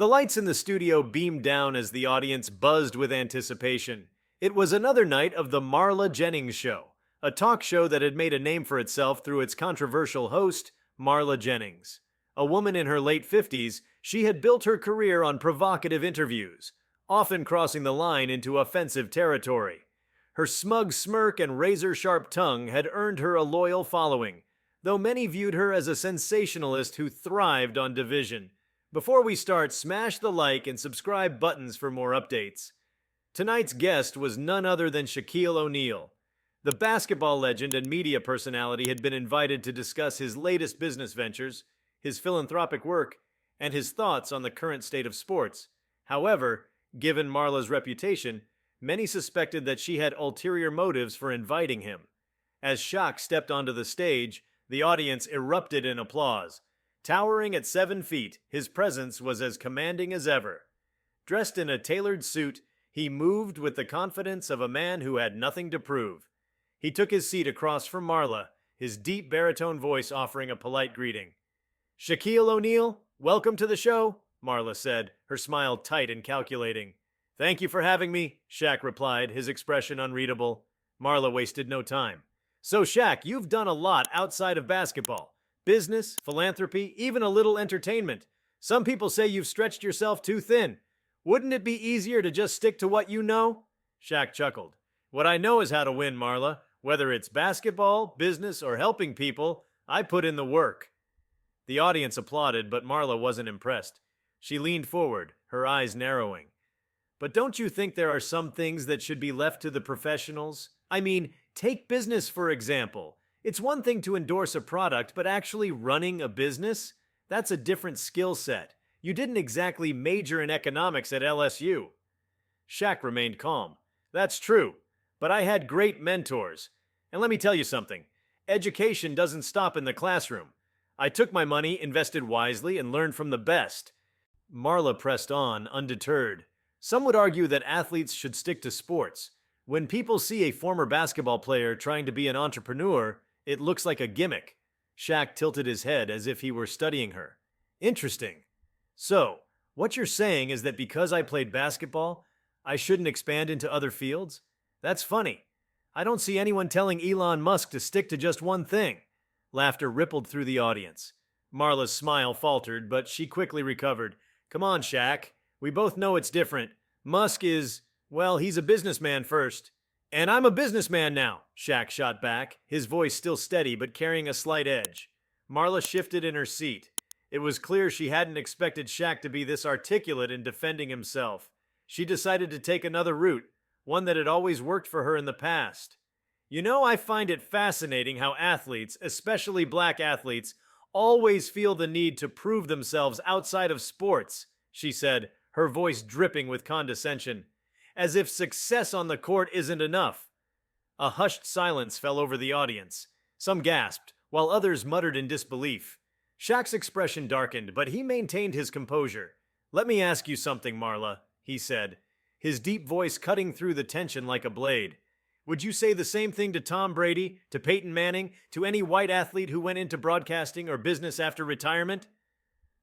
The lights in the studio beamed down as the audience buzzed with anticipation. It was another night of the Marla Jennings Show, a talk show that had made a name for itself through its controversial host, Marla Jennings. A woman in her late 50s, she had built her career on provocative interviews, often crossing the line into offensive territory. Her smug smirk and razor-sharp tongue had earned her a loyal following, though many viewed her as a sensationalist who thrived on division. Before we start, smash the like and subscribe buttons for more updates. Tonight's guest was none other than Shaquille O'Neal. The basketball legend and media personality had been invited to discuss his latest business ventures, his philanthropic work, and his thoughts on the current state of sports. However, given Marla's reputation, many suspected that she had ulterior motives for inviting him. As Shaq stepped onto the stage, the audience erupted in applause. Towering at 7 feet, his presence was as commanding as ever. Dressed in a tailored suit, he moved with the confidence of a man who had nothing to prove. He took his seat across from Marla, his deep baritone voice offering a polite greeting. "Shaquille O'Neal, welcome to the show," Marla said, her smile tight and calculating. "Thank you for having me," Shaq replied, his expression unreadable. Marla wasted no time. "So Shaq, you've done a lot outside of basketball. Business, philanthropy, even a little entertainment. Some people say you've stretched yourself too thin. Wouldn't it be easier to just stick to what you know?" Shaq chuckled. "What I know is how to win, Marla. Whether it's basketball, business, or helping people, I put in the work." The audience applauded, but Marla wasn't impressed. She leaned forward, her eyes narrowing. "But don't you think there are some things that should be left to the professionals? I mean, take business for example. It's one thing to endorse a product, but actually running a business? That's a different skill set. You didn't exactly major in economics at LSU." Shaq remained calm. "That's true, but I had great mentors. And let me tell you something. Education doesn't stop in the classroom. I took my money, invested wisely, and learned from the best." Marla pressed on, undeterred. "Some would argue that athletes should stick to sports. When people see a former basketball player trying to be an entrepreneur, it looks like a gimmick." Shaq tilted his head as if he were studying her. "Interesting. So, what you're saying is that because I played basketball, I shouldn't expand into other fields? That's funny. I don't see anyone telling Elon Musk to stick to just one thing." Laughter rippled through the audience. Marla's smile faltered, but she quickly recovered. "Come on, Shaq. We both know it's different. Musk is, well, he's a businessman first. And I'm a businessman now," Shaq shot back, his voice still steady but carrying a slight edge. Marla shifted in her seat. It was clear she hadn't expected Shaq to be this articulate in defending himself. She decided to take another route, one that had always worked for her in the past. "You know, I find it fascinating how athletes, especially black athletes, always feel the need to prove themselves outside of sports," she said, her voice dripping with condescension. "As if success on the court isn't enough." A hushed silence fell over the audience. Some gasped, while others muttered in disbelief. Shaq's expression darkened, but he maintained his composure. "Let me ask you something, Marla," he said, his deep voice cutting through the tension like a blade. "Would you say the same thing to Tom Brady, to Peyton Manning, to any white athlete who went into broadcasting or business after retirement?"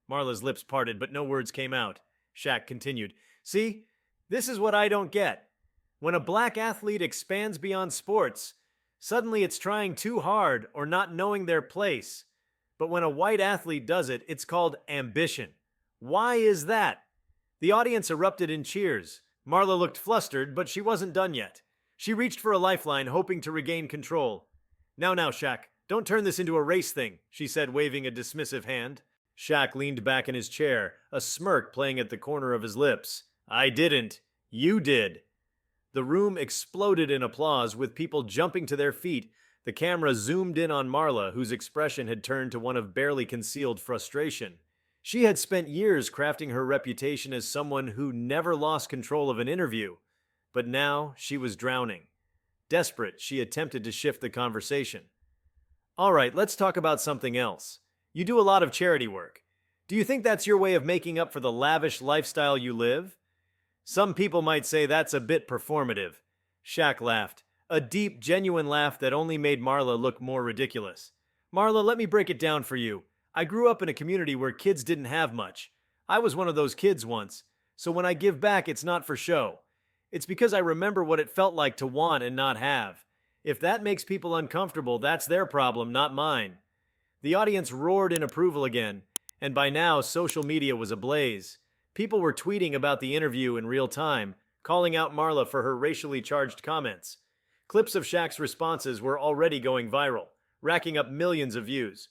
Marla's lips parted, but no words came out. Shaq continued. "See, this is what I don't get. When a black athlete expands beyond sports, suddenly it's trying too hard or not knowing their place. But when a white athlete does it, it's called ambition. Why is that?" The audience erupted in cheers. Marla looked flustered, but she wasn't done yet. She reached for a lifeline, hoping to regain control. Now, Shaq, don't turn this into a race thing," she said, waving a dismissive hand. Shaq leaned back in his chair, a smirk playing at the corner of his lips. "I didn't. You did." The room exploded in applause, with people jumping to their feet. The camera zoomed in on Marla, whose expression had turned to one of barely concealed frustration. She had spent years crafting her reputation as someone who never lost control of an interview. But now she was drowning. Desperate, she attempted to shift the conversation. "All right, let's talk about something else. You do a lot of charity work. Do you think that's your way of making up for the lavish lifestyle you live?" "Some people might say that's a bit performative." Shaq laughed, a deep, genuine laugh that only made Marla look more ridiculous. "Marla, let me break it down for you. I grew up in a community where kids didn't have much. I was one of those kids once, so when I give back, it's not for show. It's because I remember what it felt like to want and not have. If that makes people uncomfortable, that's their problem, not mine." The audience roared in approval again, and by now, social media was ablaze. People were tweeting about the interview in real time, calling out Marla for her racially charged comments. Clips of Shaq's responses were already going viral, racking up millions of views.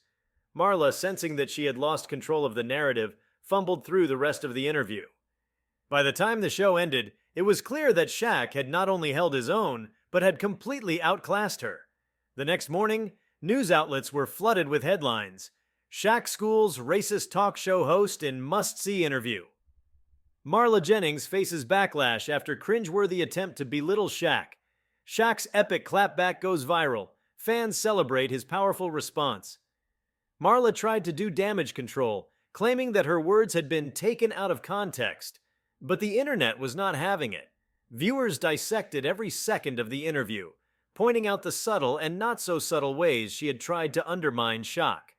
Marla, sensing that she had lost control of the narrative, fumbled through the rest of the interview. By the time the show ended, it was clear that Shaq had not only held his own, but had completely outclassed her. The next morning, news outlets were flooded with headlines. Shaq schools racist talk show host in must-see interview. Marla Jennings faces backlash after cringeworthy attempt to belittle Shaq. Shaq's epic clapback goes viral. Fans celebrate his powerful response. Marla tried to do damage control, claiming that her words had been taken out of context. But the internet was not having it. Viewers dissected every second of the interview, pointing out the subtle and not so subtle ways she had tried to undermine Shaq.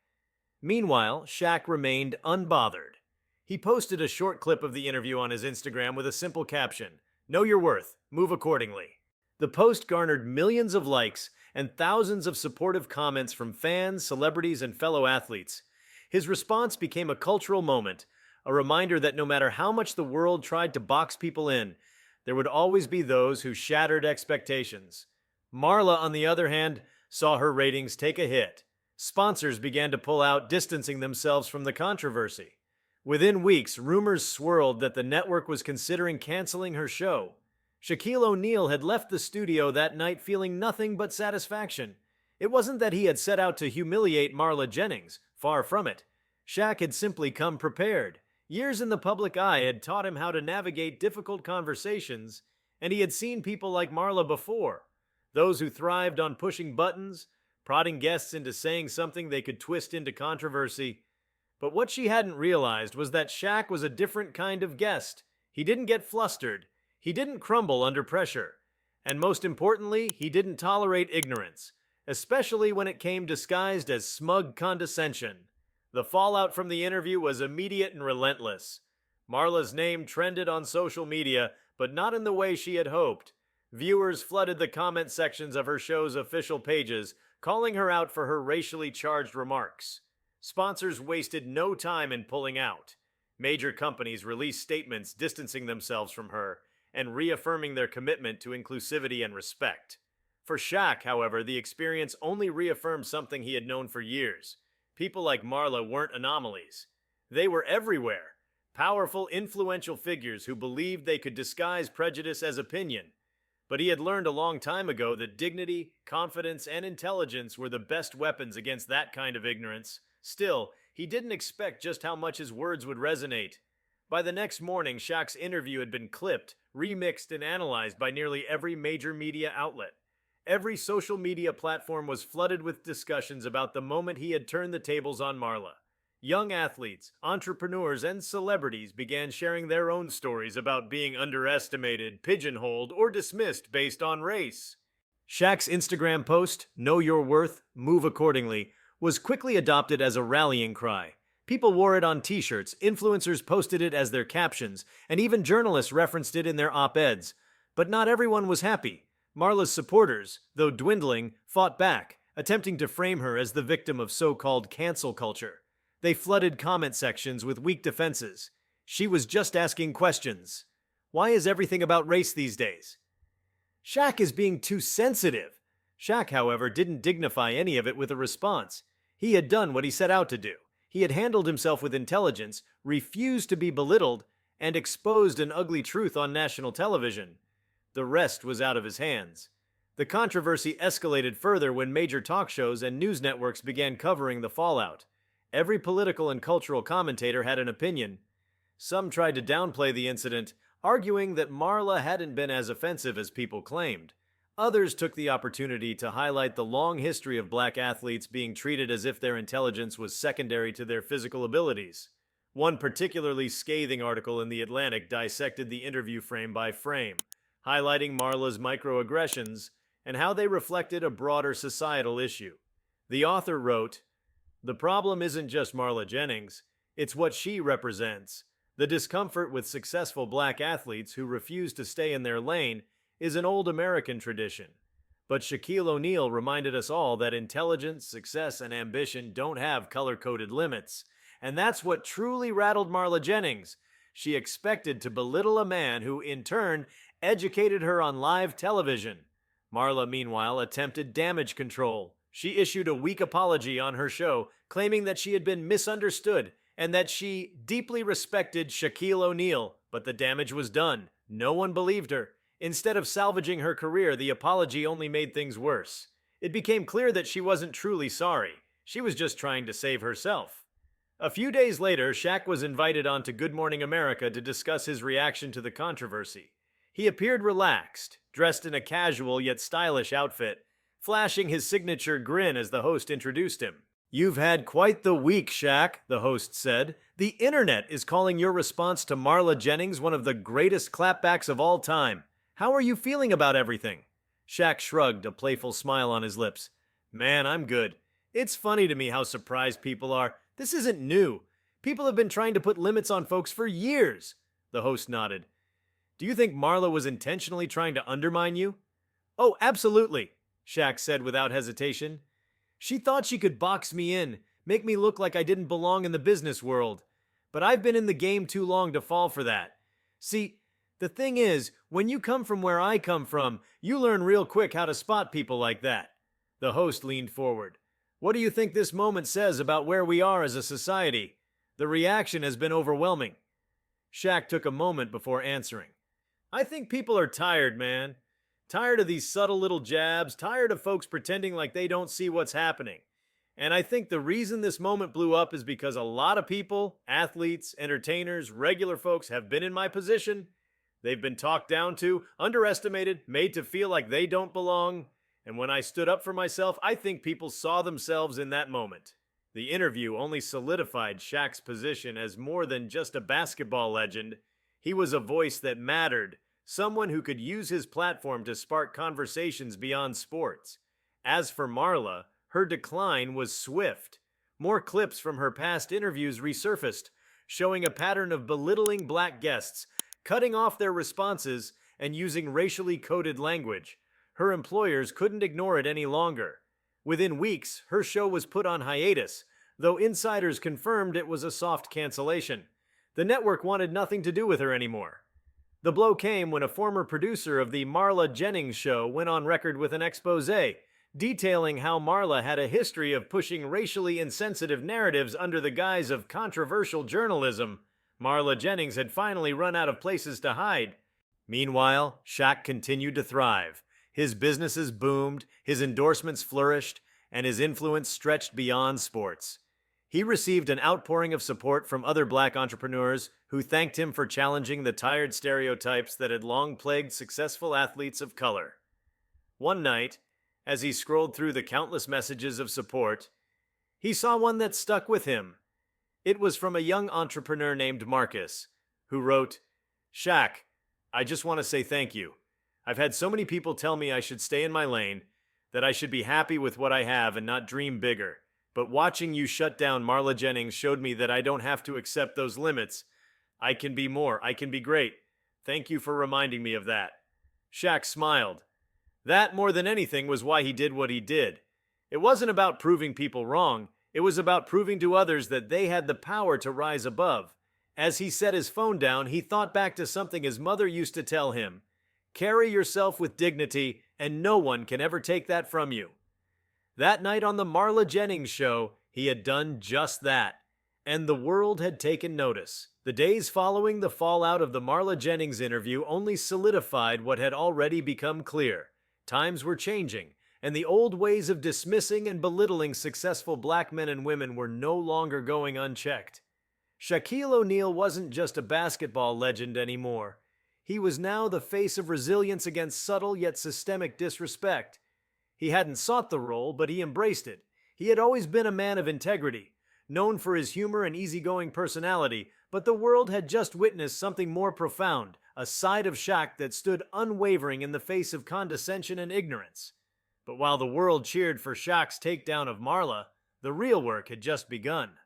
Meanwhile, Shaq remained unbothered. He posted a short clip of the interview on his Instagram with a simple caption, "Know your worth, move accordingly." The post garnered millions of likes and thousands of supportive comments from fans, celebrities, and fellow athletes. His response became a cultural moment, a reminder that no matter how much the world tried to box people in, there would always be those who shattered expectations. Marla, on the other hand, saw her ratings take a hit. Sponsors began to pull out, distancing themselves from the controversy. Within weeks, rumors swirled that the network was considering canceling her show. Shaquille O'Neal had left the studio that night feeling nothing but satisfaction. It wasn't that he had set out to humiliate Marla Jennings, far from it. Shaq had simply come prepared. Years in the public eye had taught him how to navigate difficult conversations, and he had seen people like Marla before. Those who thrived on pushing buttons, prodding guests into saying something they could twist into controversy. But what she hadn't realized was that Shaq was a different kind of guest. He didn't get flustered. He didn't crumble under pressure. And most importantly, he didn't tolerate ignorance, especially when it came disguised as smug condescension. The fallout from the interview was immediate and relentless. Marla's name trended on social media, but not in the way she had hoped. Viewers flooded the comment sections of her show's official pages, calling her out for her racially charged remarks. Sponsors wasted no time in pulling out. Major companies released statements distancing themselves from her and reaffirming their commitment to inclusivity and respect. For Shaq, however, the experience only reaffirmed something he had known for years. People like Marla weren't anomalies. They were everywhere. Powerful, influential figures who believed they could disguise prejudice as opinion. But he had learned a long time ago that dignity, confidence, and intelligence were the best weapons against that kind of ignorance. Still, he didn't expect just how much his words would resonate. By the next morning, Shaq's interview had been clipped, remixed, and analyzed by nearly every major media outlet. Every social media platform was flooded with discussions about the moment he had turned the tables on Marla. Young athletes, entrepreneurs, and celebrities began sharing their own stories about being underestimated, pigeonholed, or dismissed based on race. Shaq's Instagram post, "Know your worth, move accordingly," was quickly adopted as a rallying cry. People wore it on t-shirts, influencers posted it as their captions, and even journalists referenced it in their op-eds. But not everyone was happy. Marla's supporters, though dwindling, fought back, attempting to frame her as the victim of so-called cancel culture. They flooded comment sections with weak defenses. She was just asking questions. Why is everything about race these days? Shaq is being too sensitive. Shaq, however, didn't dignify any of it with a response. He had done what he set out to do. He had handled himself with intelligence, refused to be belittled, and exposed an ugly truth on national television. The rest was out of his hands. The controversy escalated further when major talk shows and news networks began covering the fallout. Every political and cultural commentator had an opinion. Some tried to downplay the incident, arguing that Marla hadn't been as offensive as people claimed. Others took the opportunity to highlight the long history of black athletes being treated as if their intelligence was secondary to their physical abilities. One particularly scathing article in The Atlantic dissected the interview frame by frame, highlighting Marla's microaggressions and how they reflected a broader societal issue. The author wrote, "The problem isn't just Marla Jennings, it's what she represents. The discomfort with successful black athletes who refuse to stay in their lane is an old American tradition. But Shaquille O'Neal reminded us all that intelligence, success, and ambition don't have color-coded limits. And that's what truly rattled Marla Jennings. She expected to belittle a man who, in turn, educated her on live television. Marla, meanwhile, attempted damage control. She issued a weak apology on her show, claiming that she had been misunderstood and that she deeply respected Shaquille O'Neal, but the damage was done. No one believed her. Instead of salvaging her career, the apology only made things worse. It became clear that she wasn't truly sorry. She was just trying to save herself. A few days later, Shaq was invited onto Good Morning America to discuss his reaction to the controversy. He appeared relaxed, dressed in a casual yet stylish outfit, flashing his signature grin as the host introduced him. "You've had quite the week, Shaq," the host said. "The internet is calling your response to Marla Jennings one of the greatest clapbacks of all time. How are you feeling about everything?" Shaq shrugged, a playful smile on his lips. "Man, I'm good. It's funny to me how surprised people are. This isn't new. People have been trying to put limits on folks for years." The host nodded. "Do you think Marla was intentionally trying to undermine you?" "Oh, absolutely," Shaq said without hesitation. "She thought she could box me in, make me look like I didn't belong in the business world. But I've been in the game too long to fall for that. See, the thing is, when you come from where I come from, you learn real quick how to spot people like that." The host leaned forward. "What do you think this moment says about where we are as a society? The reaction has been overwhelming." Shaq took a moment before answering. "I think people are tired, man. Tired of these subtle little jabs, tired of folks pretending like they don't see what's happening. And I think the reason this moment blew up is because a lot of people, athletes, entertainers, regular folks have been in my position. They've been talked down to, underestimated, made to feel like they don't belong. And when I stood up for myself, I think people saw themselves in that moment." The interview only solidified Shaq's position as more than just a basketball legend. He was a voice that mattered, someone who could use his platform to spark conversations beyond sports. As for Marla, her decline was swift. More clips from her past interviews resurfaced, showing a pattern of belittling black guests, cutting off their responses, and using racially coded language. Her employers couldn't ignore it any longer. Within weeks, her show was put on hiatus, though insiders confirmed it was a soft cancellation. The network wanted nothing to do with her anymore. The blow came when a former producer of the Marla Jennings show went on record with an exposé, detailing how Marla had a history of pushing racially insensitive narratives under the guise of controversial journalism. Marla Jennings had finally run out of places to hide. Meanwhile, Shaq continued to thrive. His businesses boomed, his endorsements flourished, and his influence stretched beyond sports. He received an outpouring of support from other black entrepreneurs who thanked him for challenging the tired stereotypes that had long plagued successful athletes of color. One night, as he scrolled through the countless messages of support, he saw one that stuck with him. It was from a young entrepreneur named Marcus, who wrote, "Shaq, I just want to say thank you. I've had so many people tell me I should stay in my lane, that I should be happy with what I have and not dream bigger. But watching you shut down Marla Jennings showed me that I don't have to accept those limits. I can be more. I can be great. Thank you for reminding me of that." Shaq smiled. That, more than anything, was why he did what he did. It wasn't about proving people wrong. It was about proving to others that they had the power to rise above. As he set his phone down, he thought back to something his mother used to tell him. "Carry yourself with dignity, and no one can ever take that from you." That night on the Marla Jennings show, he had done just that. And the world had taken notice. The days following the fallout of the Marla Jennings interview only solidified what had already become clear. Times were changing, and the old ways of dismissing and belittling successful black men and women were no longer going unchecked. Shaquille O'Neal wasn't just a basketball legend anymore. He was now the face of resilience against subtle yet systemic disrespect. He hadn't sought the role, but he embraced it. He had always been a man of integrity, known for his humor and easygoing personality, but the world had just witnessed something more profound, a side of Shaq that stood unwavering in the face of condescension and ignorance. But while the world cheered for Shaq's takedown of Marla, the real work had just begun.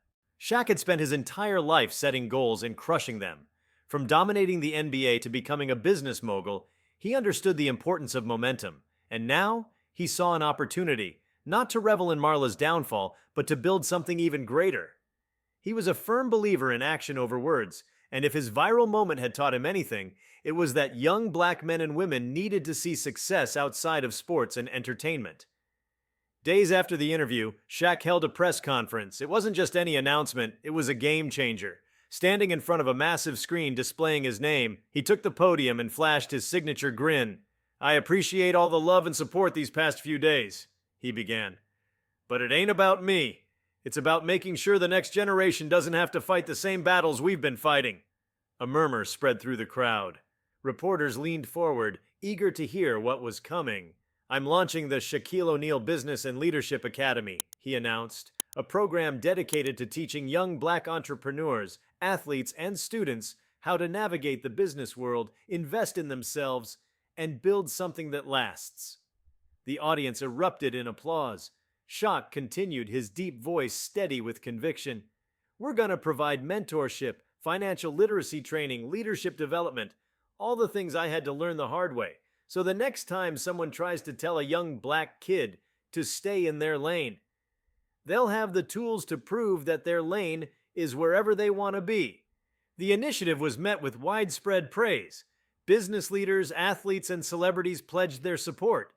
Shaq had spent his entire life setting goals and crushing them. From dominating the NBA to becoming a business mogul, he understood the importance of momentum, and now he saw an opportunity, not to revel in Marla's downfall, but to build something even greater. He was a firm believer in action over words, and if his viral moment had taught him anything, it was that young black men and women needed to see success outside of sports and entertainment. Days after the interview, Shaq held a press conference. It wasn't just any announcement, it was a game changer. Standing in front of a massive screen displaying his name, he took the podium and flashed his signature grin. "I appreciate all the love and support these past few days," he began. "But it ain't about me. It's about making sure the next generation doesn't have to fight the same battles we've been fighting." A murmur spread through the crowd. Reporters leaned forward, eager to hear what was coming. "I'm launching the Shaquille O'Neal Business and Leadership Academy," he announced, a program dedicated to teaching young black entrepreneurs, athletes, and students how to navigate the business world, invest in themselves, and build something that lasts. The audience erupted in applause. Shaq continued, his deep voice steady with conviction. "We're going to provide mentorship, financial literacy training, leadership development, all the things I had to learn the hard way. So the next time someone tries to tell a young black kid to stay in their lane, they'll have the tools to prove that their lane is wherever they want to be." The initiative was met with widespread praise. Business leaders, athletes, and celebrities pledged their support.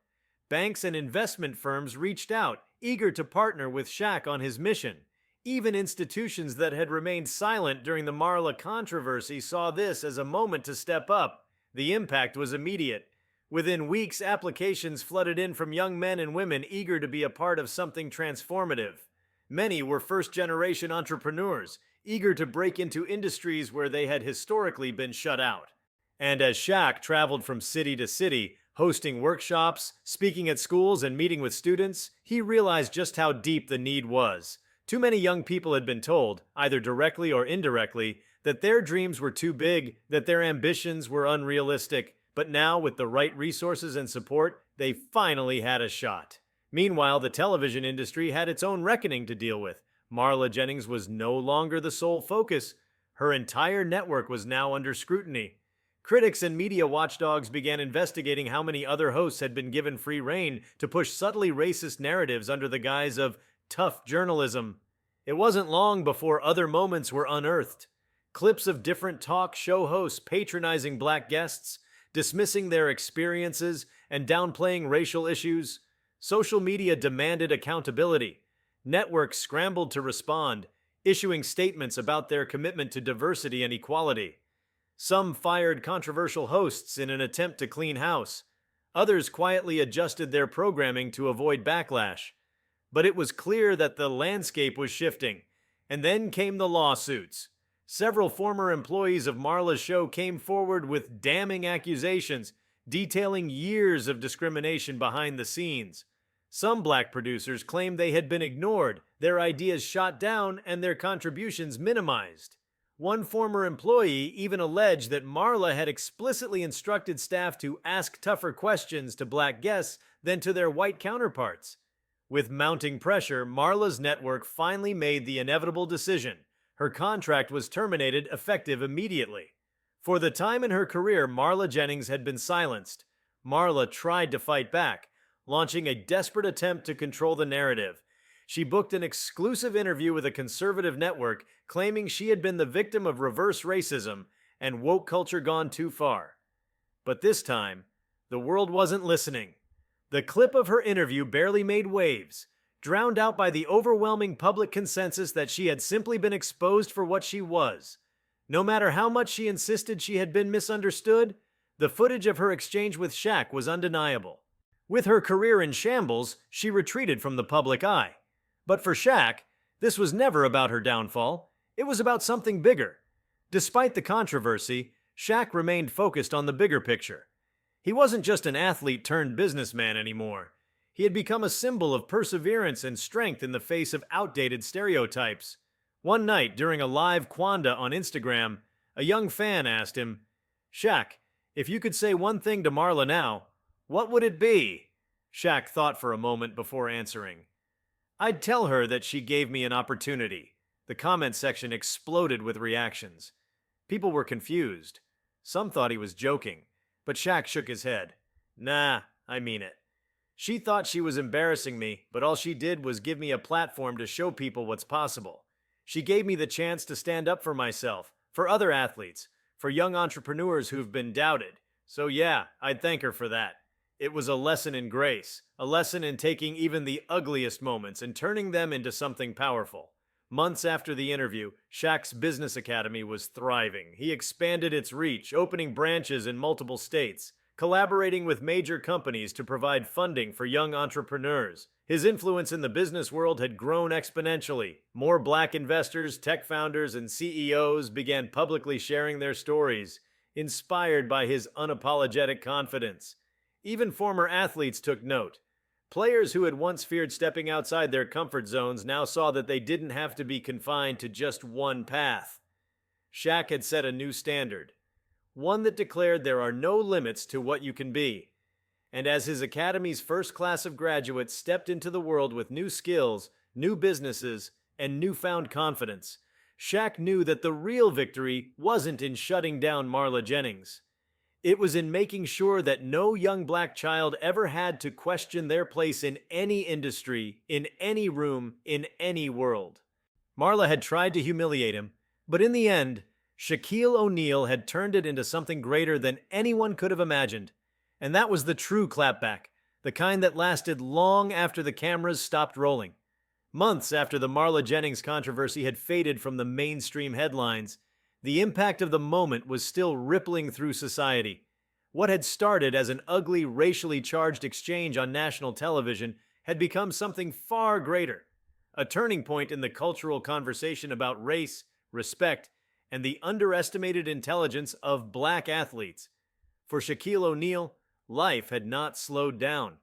Banks and investment firms reached out, eager to partner with Shaq on his mission. Even institutions that had remained silent during the Marla controversy saw this as a moment to step up. The impact was immediate. Within weeks, applications flooded in from young men and women eager to be a part of something transformative. Many were first-generation entrepreneurs, eager to break into industries where they had historically been shut out. And as Shaq traveled from city to city, hosting workshops, speaking at schools, and meeting with students, he realized just how deep the need was. Too many young people had been told, either directly or indirectly, that their dreams were too big, that their ambitions were unrealistic. But now, with the right resources and support, they finally had a shot. Meanwhile, the television industry had its own reckoning to deal with. Marla Jennings was no longer the sole focus. Her entire network was now under scrutiny. Critics and media watchdogs began investigating how many other hosts had been given free rein to push subtly racist narratives under the guise of tough journalism. It wasn't long before other moments were unearthed. Clips of different talk show hosts patronizing black guests, dismissing their experiences, and downplaying racial issues. Social media demanded accountability. Networks scrambled to respond, issuing statements about their commitment to diversity and equality. Some fired controversial hosts in an attempt to clean house. Others quietly adjusted their programming to avoid backlash. But it was clear that the landscape was shifting. And then came the lawsuits. Several former employees of Marla's show came forward with damning accusations, detailing years of discrimination behind the scenes. Some black producers claimed they had been ignored, their ideas shot down, and their contributions minimized. One former employee even alleged that Marla had explicitly instructed staff to ask tougher questions to black guests than to their white counterparts. With mounting pressure, Marla's network finally made the inevitable decision. Her contract was terminated effective immediately. For the time in her career, Marla Jennings had been silenced. Marla tried to fight back, launching a desperate attempt to control the narrative. She booked an exclusive interview with a conservative network, claiming she had been the victim of reverse racism and woke culture gone too far. But this time, the world wasn't listening. The clip of her interview barely made waves, drowned out by the overwhelming public consensus that she had simply been exposed for what she was. No matter how much she insisted she had been misunderstood, the footage of her exchange with Shaq was undeniable. With her career in shambles, she retreated from the public eye. But for Shaq, this was never about her downfall. It was about something bigger. Despite the controversy, Shaq remained focused on the bigger picture. He wasn't just an athlete turned businessman anymore. He had become a symbol of perseverance and strength in the face of outdated stereotypes. One night, during a live Quanda on Instagram, a young fan asked him, "Shaq, if you could say one thing to Marla now, what would it be?" Shaq thought for a moment before answering. "I'd tell her that she gave me an opportunity. The comment section exploded with reactions. People were confused. Some thought he was joking, but Shaq shook his head. Nah, I mean it. She thought she was embarrassing me, but all she did was give me a platform to show people what's possible. She gave me the chance to stand up for myself, for other athletes, for young entrepreneurs who've been doubted. So yeah, I'd thank her for that. It was a lesson in grace, a lesson in taking even the ugliest moments and turning them into something powerful. Months after the interview, Shaq's business academy was thriving. He expanded its reach, opening branches in multiple states, collaborating with major companies to provide funding for young entrepreneurs. His influence in the business world had grown exponentially. More black investors, tech founders, and CEOs began publicly sharing their stories, inspired by his unapologetic confidence. Even former athletes took note. Players who had once feared stepping outside their comfort zones now saw that they didn't have to be confined to just one path. Shaq had set a new standard, one that declared there are no limits to what you can be. And as his academy's first class of graduates stepped into the world with new skills, new businesses, and newfound confidence, Shaq knew that the real victory wasn't in shutting down Marla Jennings. It was in making sure that no young black child ever had to question their place in any industry, in any room, in any world. Marla had tried to humiliate him, but in the end, Shaquille O'Neal had turned it into something greater than anyone could have imagined. And that was the true clapback, the kind that lasted long after the cameras stopped rolling. Months after the Marla Jennings controversy had faded from the mainstream headlines, the impact of the moment was still rippling through society. What had started as an ugly, racially charged exchange on national television had become something far greater, a turning point in the cultural conversation about race, respect, and the underestimated intelligence of black athletes. For Shaquille O'Neal, life had not slowed down.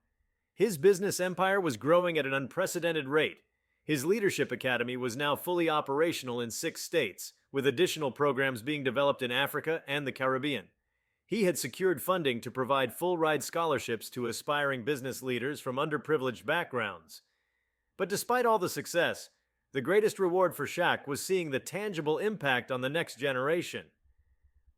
His business empire was growing at an unprecedented rate. His leadership academy was now fully operational in 6 states, with additional programs being developed in Africa and the Caribbean. He had secured funding to provide full-ride scholarships to aspiring business leaders from underprivileged backgrounds. But despite all the success, the greatest reward for Shaq was seeing the tangible impact on the next generation.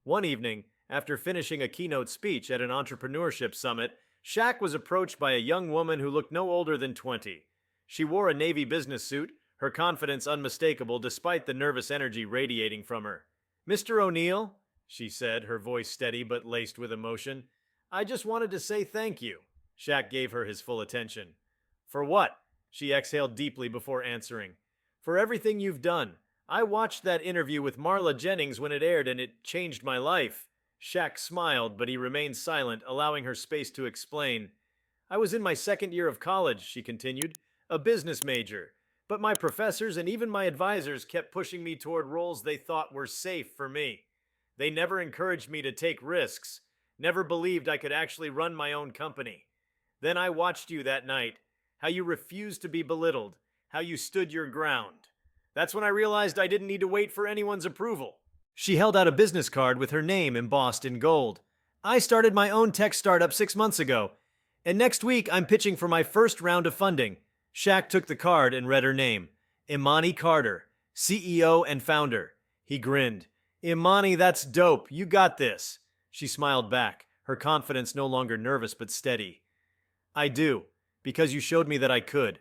One evening, after finishing a keynote speech at an entrepreneurship summit, Shaq was approached by a young woman who looked no older than 20. She wore a navy business suit, her confidence unmistakable despite the nervous energy radiating from her. "Mr. O'Neal," she said, her voice steady but laced with emotion, "I just wanted to say thank you." Shaq gave her his full attention. "For what?" She exhaled deeply before answering. "For everything you've done. I watched that interview with Marla Jennings when it aired and it changed my life." Shaq smiled, but he remained silent, allowing her space to explain. "I was in my 2nd year of college," she continued, "a business major. But my professors and even my advisors kept pushing me toward roles they thought were safe for me. They never encouraged me to take risks, never believed I could actually run my own company. Then I watched you that night, how you refused to be belittled, how you stood your ground. That's when I realized I didn't need to wait for anyone's approval." She held out a business card with her name embossed in gold. "I started my own tech startup 6 months ago, and next week I'm pitching for my first round of funding." Shaq took the card and read her name. Imani Carter, CEO and founder. He grinned. "Imani, that's dope. You got this." She smiled back, her confidence no longer nervous but steady. "I do, because you showed me that I could."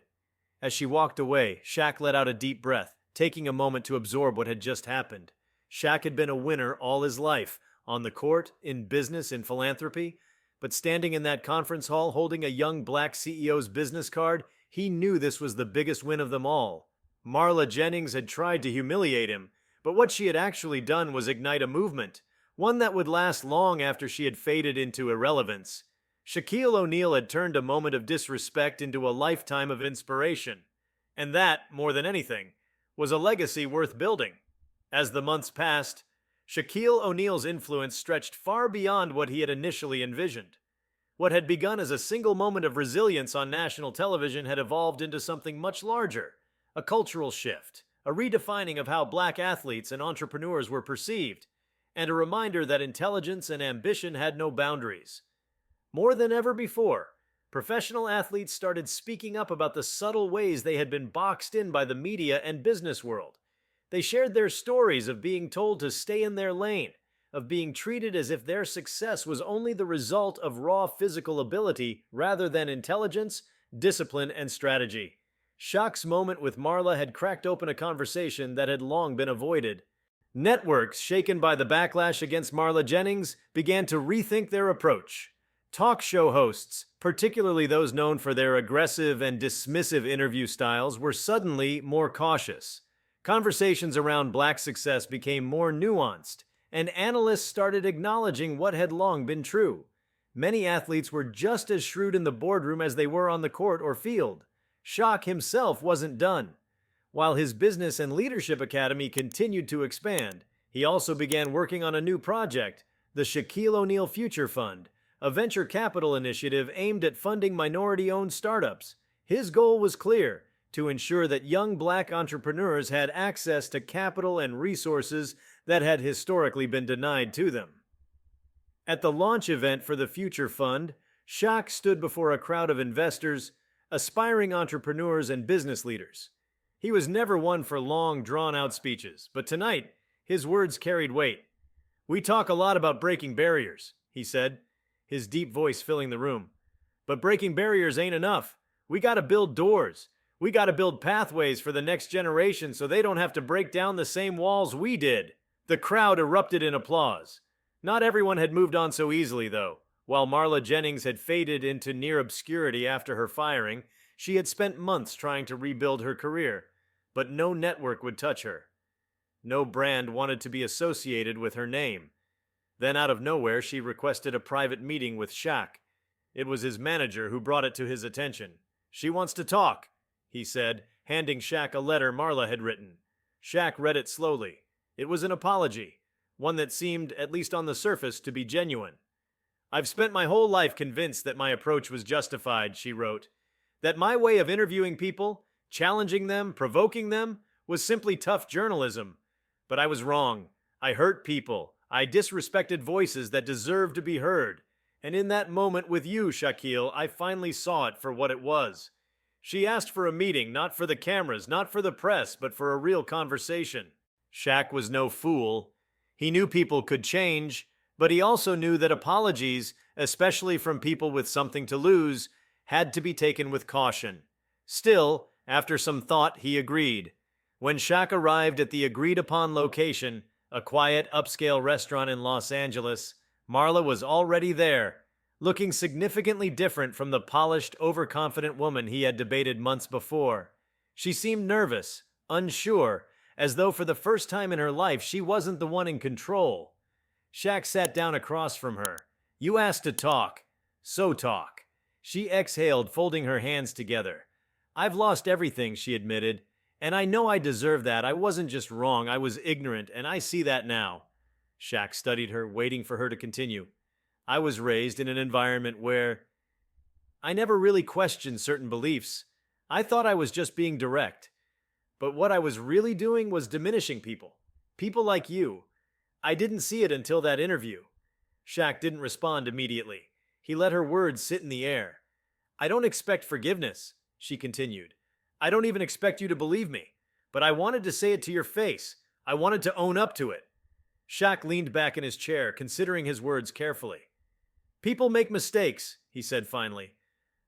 As she walked away, Shaq let out a deep breath, taking a moment to absorb what had just happened. Shaq had been a winner all his life, on the court, in business, in philanthropy, but standing in that conference hall holding a young black CEO's business card, he knew this was the biggest win of them all. Marla Jennings had tried to humiliate him, but what she had actually done was ignite a movement, one that would last long after she had faded into irrelevance. Shaquille O'Neal had turned a moment of disrespect into a lifetime of inspiration. And that, more than anything, was a legacy worth building. As the months passed, Shaquille O'Neal's influence stretched far beyond what he had initially envisioned. What had begun as a single moment of resilience on national television had evolved into something much larger, a cultural shift, a redefining of how black athletes and entrepreneurs were perceived, and a reminder that intelligence and ambition had no boundaries. More than ever before, professional athletes started speaking up about the subtle ways they had been boxed in by the media and business world. They shared their stories of being told to stay in their lane, of being treated as if their success was only the result of raw physical ability rather than intelligence, discipline, and strategy. Shaq's moment with Marla had cracked open a conversation that had long been avoided. Networks, shaken by the backlash against Marla Jennings, began to rethink their approach. Talk show hosts, particularly those known for their aggressive and dismissive interview styles, were suddenly more cautious. Conversations around Black success became more nuanced, and analysts started acknowledging what had long been true. Many athletes were just as shrewd in the boardroom as they were on the court or field. Shaq himself wasn't done. While his business and leadership academy continued to expand, he also began working on a new project, the Shaquille O'Neal Future Fund, a venture capital initiative aimed at funding minority-owned startups. His goal was clear: to ensure that young Black entrepreneurs had access to capital and resources that had historically been denied to them. At the launch event for the Future Fund, Shaq stood before a crowd of investors, aspiring entrepreneurs, and business leaders. He was never one for long, drawn-out speeches, but tonight, his words carried weight. "We talk a lot about breaking barriers," he said, his deep voice filling the room. "But breaking barriers ain't enough. We gotta build doors. We gotta build pathways for the next generation so they don't have to break down the same walls we did." The crowd erupted in applause. Not everyone had moved on so easily, though. While Marla Jennings had faded into near obscurity after her firing, she had spent months trying to rebuild her career. But no network would touch her. No brand wanted to be associated with her name. Then out of nowhere, she requested a private meeting with Shaq. It was his manager who brought it to his attention. "She wants to talk," he said, handing Shaq a letter Marla had written. Shaq read it slowly. It was an apology, one that seemed, at least on the surface, to be genuine. "I've spent my whole life convinced that my approach was justified," she wrote. "That my way of interviewing people, challenging them, provoking them, was simply tough journalism. But I was wrong. I hurt people. I disrespected voices that deserved to be heard. And in that moment with you, Shaquille, I finally saw it for what it was." She asked for a meeting, not for the cameras, not for the press, but for a real conversation. Shaq was no fool. He knew people could change, but he also knew that apologies, especially from people with something to lose, had to be taken with caution. Still, after some thought, he agreed. When Shaq arrived at the agreed-upon location, a quiet, upscale restaurant in Los Angeles, Marla was already there, looking significantly different from the polished, overconfident woman he had debated months before. She seemed nervous, unsure, as though for the first time in her life she wasn't the one in control. Shaq sat down across from her. "You asked to talk. So talk." She exhaled, folding her hands together. "I've lost everything," she admitted. "And I know I deserve that. I wasn't just wrong, I was ignorant, and I see that now." Shaq studied her, waiting for her to continue. "I was raised in an environment where I never really questioned certain beliefs. I thought I was just being direct. But what I was really doing was diminishing people. People like you. I didn't see it until that interview." Shaq didn't respond immediately. He let her words sit in the air. "I don't expect forgiveness," she continued. "I don't even expect you to believe me. But I wanted to say it to your face. I wanted to own up to it." Shaq leaned back in his chair, considering his words carefully. "People make mistakes," he said finally.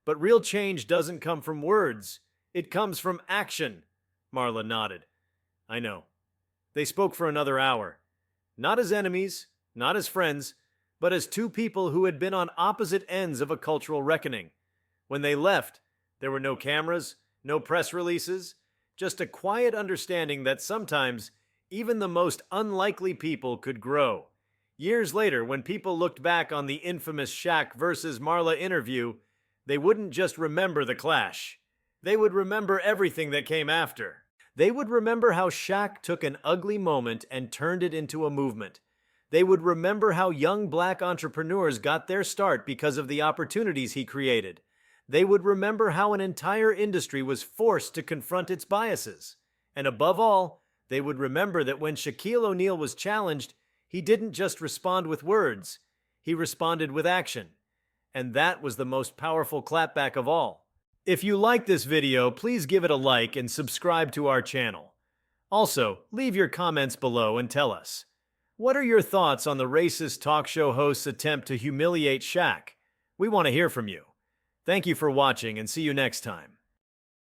"But real change doesn't come from words. It comes from action." Marla nodded. "I know." They spoke for another hour. Not as enemies, not as friends, but as two people who had been on opposite ends of a cultural reckoning. When they left, there were no cameras, no press releases, just a quiet understanding that sometimes even the most unlikely people could grow. Years later, when people looked back on the infamous Shaq versus Marla interview, they wouldn't just remember the clash. They would remember everything that came after. They would remember how Shaq took an ugly moment and turned it into a movement. They would remember how young Black entrepreneurs got their start because of the opportunities he created. They would remember how an entire industry was forced to confront its biases. And above all, they would remember that when Shaquille O'Neal was challenged, he didn't just respond with words. He responded with action. And that was the most powerful clapback of all. If you like this video, please give it a like and subscribe to our channel. Also, leave your comments below and tell us. What are your thoughts on the racist talk show host's attempt to humiliate Shaq? We want to hear from you. Thank you for watching and see you next time.